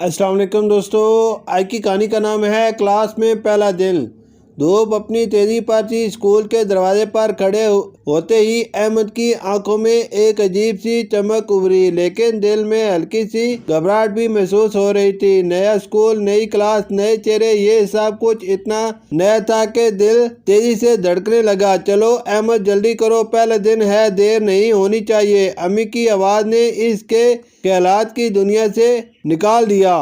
السلام علیکم دوستو، آج کی کہانی کا نام ہے کلاس میں پہلا دن۔ دھوپ اپنی تیزی پر تھی۔ اسکول کے دروازے پر کھڑے ہوتے ہی احمد کی آنکھوں میں ایک عجیب سی چمک ابھری، لیکن دل میں ہلکی سی گھبراہٹ بھی محسوس ہو رہی تھی۔ نیا اسکول، نئی کلاس، نئے چہرے، یہ سب کچھ اتنا نیا تھا کہ دل تیزی سے دھڑکنے لگا۔ چلو احمد، جلدی کرو، پہلا دن ہے، دیر نہیں ہونی چاہیے۔ امی کی آواز نے اس کے خیالات کی دنیا سے نکال دیا۔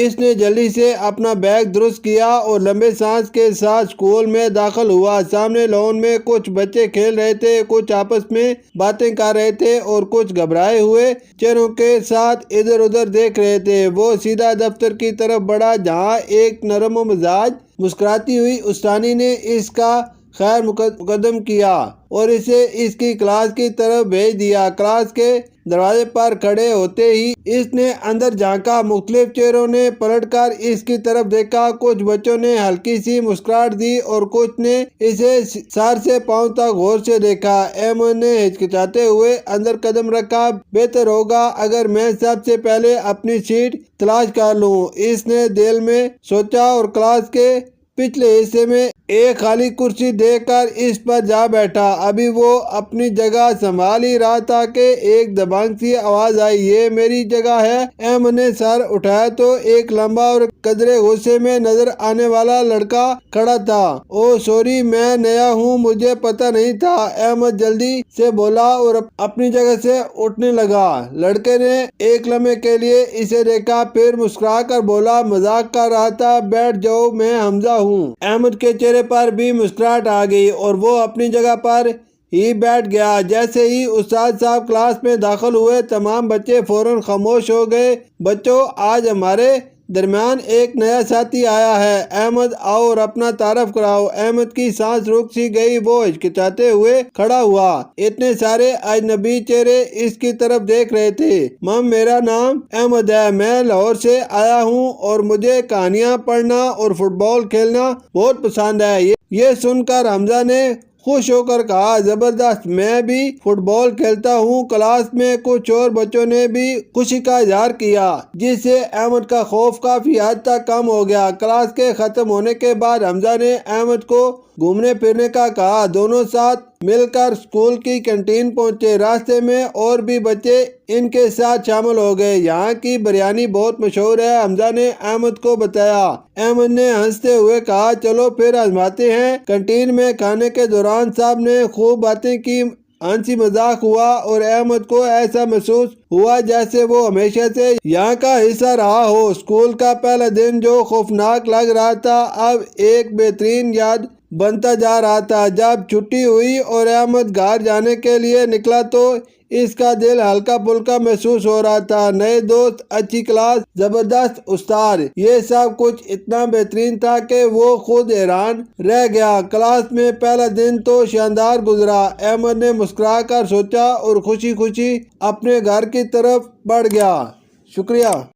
اس نے جلدی سے اپنا بیگ درست کیا اور لمبے سانس کے ساتھ اسکول میں داخل ہوا۔ سامنے لان میں کچھ بچے کھیل رہے تھے، کچھ آپس میں باتیں کر رہے تھے اور کچھ گھبرائے ہوئے چہروں کے ساتھ ادھر ادھر دیکھ رہے تھے۔ وہ سیدھا دفتر کی طرف بڑھا، جہاں ایک نرم و مزاج مسکراتی ہوئی استانی نے اس کا خیر مقدم کیا اور اسے اس کی کلاس کی طرف بھیج دیا۔ کلاس کے دروازے پر کھڑے ہوتے ہی اس نے اندر جھانکا۔ مختلف چہروں نے پلٹ کر اس کی طرف دیکھا۔ کچھ بچوں نے ہلکی سی مسکراہٹ دی اور کچھ نے اسے سر سے پاؤں تک غور سے دیکھا۔ احمد نے ہچکچاتے ہوئے اندر قدم رکھا۔ بہتر ہوگا اگر میں سب سے پہلے اپنی سیٹ تلاش کر لوں، اس نے دل میں سوچا اور کلاس کے پچھلے حصے میں ایک خالی کرسی دیکھ کر اس پر جا بیٹھا۔ ابھی وہ اپنی جگہ سنبھال ہی رہا تھا کہ ایک دبنگ سی آواز آئی، یہ میری جگہ ہے۔ احمد نے سر اٹھایا تو ایک لمبا اور قدرے غصے میں نظر آنے والا لڑکا کھڑا تھا۔ اوہ سوری، میں نیا ہوں، مجھے پتہ نہیں تھا، احمد جلدی سے بولا اور اپنی جگہ سے اٹھنے لگا۔ لڑکے نے ایک لمحے کے لیے اسے دیکھا، پھر مسکرا کر بولا، مذاق کر رہا تھا، بیٹھ جاؤ، میں حمزہ ہوں۔ احمد کے چہرے پر بھی مسکراہٹ آ گئی اور وہ اپنی جگہ پر ہی بیٹھ گیا۔ جیسے ہی استاد صاحب کلاس میں داخل ہوئے، تمام بچے فوراً خاموش ہو گئے۔ بچوں، آج ہمارے درمیان ایک نیا ساتھی آیا ہے۔ احمد، آؤ اور اپنا تعارف کراؤ۔ احمد کی سانس رک سی گئی، وہ ہچکچاتے ہوئے کھڑا ہوا۔ اتنے سارے اجنبی چہرے اس کی طرف دیکھ رہے تھے۔ میم، میرا نام احمد ہے، میں لاہور سے آیا ہوں اور مجھے کہانیاں پڑھنا اور فٹ بال کھیلنا بہت پسند ہے۔ یہ سن کر حمزہ نے خوش ہو کر کہا، زبردست، میں بھی فٹ بال کھیلتا ہوں۔ کلاس میں کچھ اور بچوں نے بھی خوشی کا اظہار کیا، جس سے احمد کا خوف کافی حد تک کم ہو گیا۔ کلاس کے ختم ہونے کے بعد حمزہ نے احمد کو گھومنے پھرنے کا کہا۔ دونوں ساتھ مل کر اسکول کی کینٹین پہنچے۔ راستے میں اور بھی بچے ان کے ساتھ شامل ہو گئے۔ یہاں کی بریانی بہت مشہور ہے، حمزہ نے احمد کو بتایا۔ احمد نے ہنستے ہوئے کہا، چلو پھر آزماتے ہیں۔ کینٹین میں کھانے کے دوران سب نے خوب باتیں کی، ہنسی مذاق ہوا اور احمد کو ایسا محسوس ہوا جیسے وہ ہمیشہ سے یہاں کا حصہ رہا ہو۔ اسکول کا پہلا دن جو خوفناک لگ رہا تھا، اب ایک بہترین یاد بنتا جا رہا تھا۔ جب چھٹی ہوئی اور احمد گھر جانے کے لیے نکلا تو اس کا دل ہلکا پھلکا محسوس ہو رہا تھا۔ نئے دوست، اچھی کلاس، زبردست استاد، یہ سب کچھ اتنا بہترین تھا کہ وہ خود حیران رہ گیا۔ کلاس میں پہلا دن تو شاندار گزرا، احمد نے مسکرا کر سوچا اور خوشی خوشی اپنے گھر کی طرف بڑھ گیا۔ شکریہ۔